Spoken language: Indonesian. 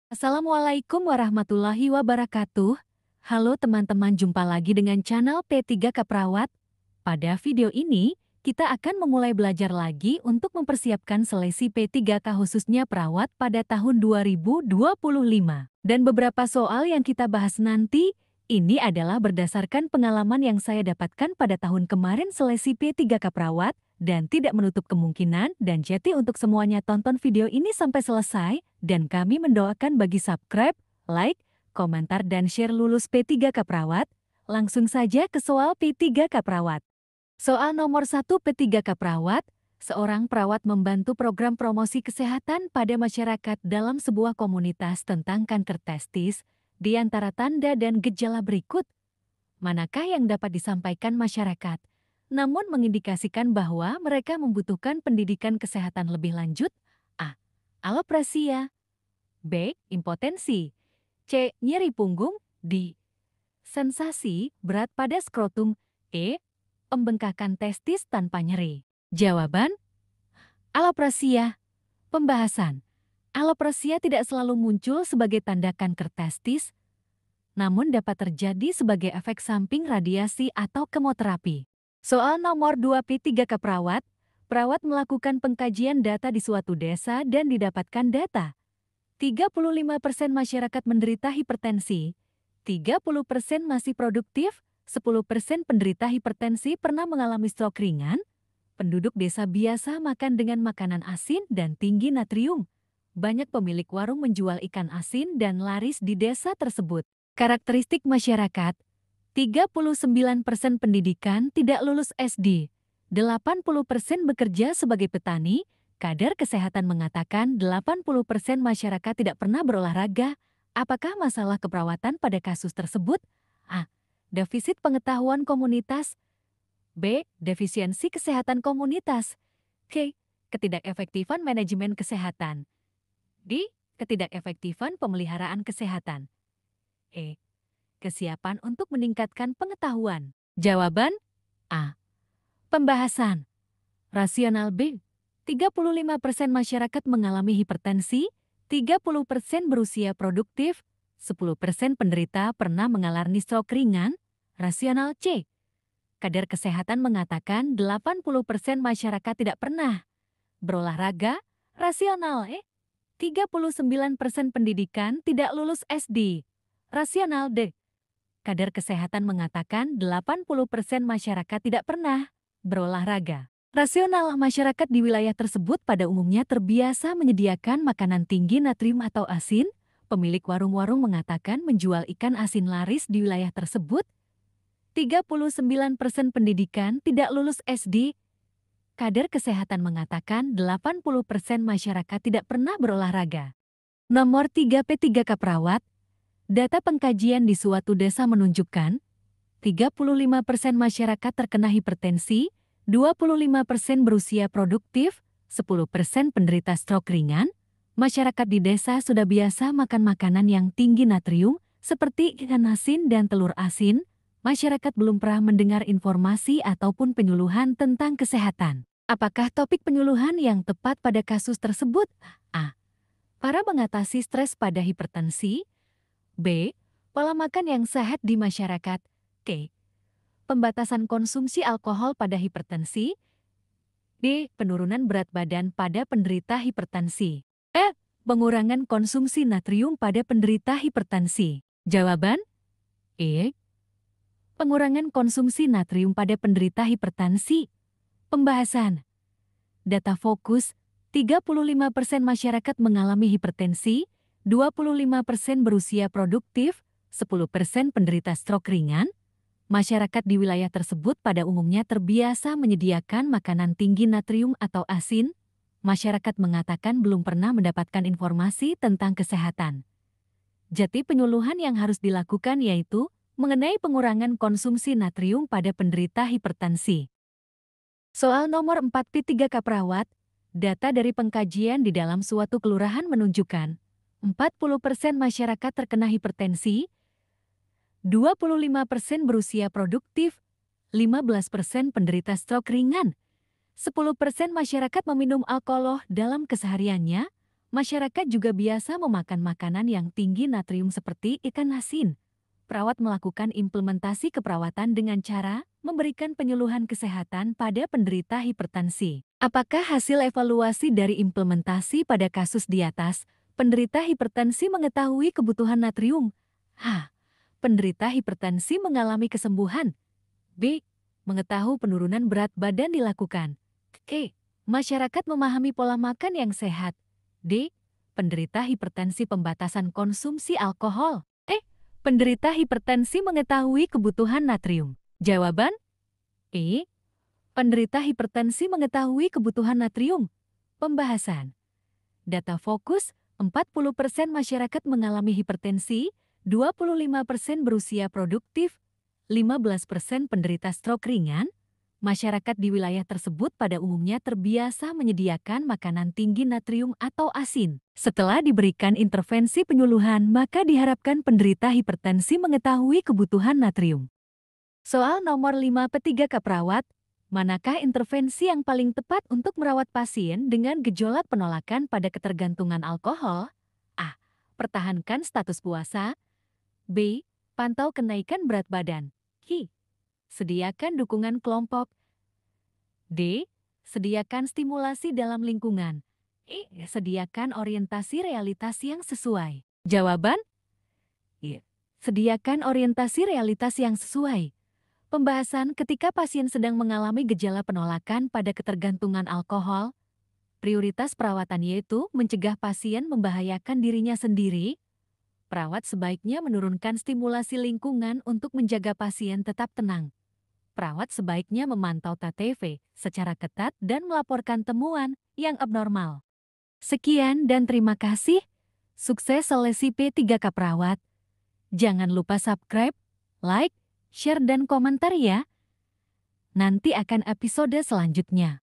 Assalamualaikum warahmatullahi wabarakatuh. Halo teman-teman, jumpa lagi dengan channel P3K Perawat. Pada video ini, kita akan memulai belajar lagi untuk mempersiapkan seleksi P3K khususnya perawat pada tahun 2025. Dan beberapa soal yang kita bahas nanti, ini adalah berdasarkan pengalaman yang saya dapatkan pada tahun kemarin seleksi P3K Perawat, dan tidak menutup kemungkinan dan jadi untuk semuanya tonton video ini sampai selesai, dan kami mendoakan bagi subscribe, like, komentar dan share lulus P3K Perawat. Langsung saja ke soal P3K Perawat. Soal nomor 1 P3K Perawat, seorang perawat membantu program promosi kesehatan pada masyarakat dalam sebuah komunitas tentang kanker testis. Di antara tanda dan gejala berikut, manakah yang dapat disampaikan masyarakat, namun mengindikasikan bahwa mereka membutuhkan pendidikan kesehatan lebih lanjut? A. Alopecia. B. Impotensi. C. Nyeri punggung. D. Sensasi berat pada skrotum. E. Pembengkakan testis tanpa nyeri. Jawaban: alopecia. Pembahasan. Alopecia tidak selalu muncul sebagai tanda kanker testis, namun dapat terjadi sebagai efek samping radiasi atau kemoterapi. Soal nomor 2 P3K Perawat, perawat melakukan pengkajian data di suatu desa dan didapatkan data. 35% masyarakat menderita hipertensi, 30% masih produktif, 10% penderita hipertensi pernah mengalami stroke ringan. Penduduk desa biasa makan dengan makanan asin dan tinggi natrium. Banyak pemilik warung menjual ikan asin dan laris di desa tersebut. Karakteristik masyarakat: 39% pendidikan tidak lulus SD, 80% bekerja sebagai petani. Kadar kesehatan mengatakan 80% masyarakat tidak pernah berolahraga. Apakah masalah keperawatan pada kasus tersebut? A. Defisit pengetahuan komunitas. B. Defisiensi kesehatan komunitas. C. Ketidakefektifan manajemen kesehatan. D. Ketidakefektifan pemeliharaan kesehatan. E. Kesiapan untuk meningkatkan pengetahuan. Jawaban: A. Pembahasan. Rasional. B. 35% masyarakat mengalami hipertensi, 30% berusia produktif, 10% penderita pernah mengalami stroke ringan. Rasional. C. Kadar kesehatan mengatakan 80% masyarakat tidak pernah berolahraga. Rasional. E. 39% pendidikan tidak lulus SD. Rasional. D. Kadar kesehatan mengatakan 80% masyarakat tidak pernah berolahraga. Rasional. Masyarakat di wilayah tersebut pada umumnya terbiasa menyediakan makanan tinggi natrium atau asin. Pemilik warung-warung mengatakan menjual ikan asin laris di wilayah tersebut. 39% pendidikan tidak lulus SD. Kadar kesehatan mengatakan 80% masyarakat tidak pernah berolahraga. Nomor 3 P3K Perawat. Data pengkajian di suatu desa menunjukkan 35% masyarakat terkena hipertensi, 25% berusia produktif, 10% penderita stroke ringan. Masyarakat di desa sudah biasa makan makanan yang tinggi natrium seperti ikan asin dan telur asin. Masyarakat belum pernah mendengar informasi ataupun penyuluhan tentang kesehatan. Apakah topik penyuluhan yang tepat pada kasus tersebut? A. Cara mengatasi stres pada hipertensi. B. Pola makan yang sehat di masyarakat. C. Pembatasan konsumsi alkohol pada hipertensi. D. Penurunan berat badan pada penderita hipertensi. E. Pengurangan konsumsi natrium pada penderita hipertensi. Jawaban: E. Pengurangan konsumsi natrium pada penderita hipertensi. Pembahasan. Data fokus: 35% masyarakat mengalami hipertensi, 25% berusia produktif, 10% penderita stroke ringan. Masyarakat di wilayah tersebut pada umumnya terbiasa menyediakan makanan tinggi natrium atau asin. Masyarakat mengatakan belum pernah mendapatkan informasi tentang kesehatan. Jadi penyuluhan yang harus dilakukan yaitu mengenai pengurangan konsumsi natrium pada penderita hipertensi. Soal nomor 4 P3K Perawat. Data dari pengkajian di dalam suatu kelurahan menunjukkan 40% masyarakat terkena hipertensi, 25% berusia produktif, 15% penderita stroke ringan, 10% masyarakat meminum alkohol dalam kesehariannya, Masyarakat juga biasa memakan makanan yang tinggi natrium seperti ikan asin. Perawat melakukan implementasi keperawatan dengan cara memberikan penyuluhan kesehatan pada penderita hipertensi. Apakah hasil evaluasi dari implementasi pada kasus di atas? Penderita hipertensi mengetahui kebutuhan natrium. H. Penderita hipertensi mengalami kesembuhan. B. Mengetahui penurunan berat badan dilakukan. E. Masyarakat memahami pola makan yang sehat. D. Penderita hipertensi pembatasan konsumsi alkohol. E. Penderita hipertensi mengetahui kebutuhan natrium. Jawaban E. Penderita hipertensi mengetahui kebutuhan natrium. Pembahasan. Data fokus, 40% masyarakat mengalami hipertensi, 25% berusia produktif, 15% penderita stroke ringan. Masyarakat di wilayah tersebut pada umumnya terbiasa menyediakan makanan tinggi natrium atau asin. Setelah diberikan intervensi penyuluhan, maka diharapkan penderita hipertensi mengetahui kebutuhan natrium. Soal nomor 5 P3K perawat, manakah intervensi yang paling tepat untuk merawat pasien dengan gejolak penolakan pada ketergantungan alkohol? A. Pertahankan status puasa. B. Pantau kenaikan berat badan. H. Sediakan dukungan kelompok. D. Sediakan stimulasi dalam lingkungan. E. Sediakan orientasi realitas yang sesuai. Jawaban? E. Sediakan orientasi realitas yang sesuai. Pembahasan ketika pasien sedang mengalami gejala penolakan pada ketergantungan alkohol. Prioritas perawatan yaitu mencegah pasien membahayakan dirinya sendiri. Perawat sebaiknya menurunkan stimulasi lingkungan untuk menjaga pasien tetap tenang. Perawat sebaiknya memantau TTV secara ketat dan melaporkan temuan yang abnormal. Sekian dan terima kasih. Sukses seleksi P3K Perawat. Jangan lupa subscribe, like, share dan komentar ya. Nanti akan episode selanjutnya.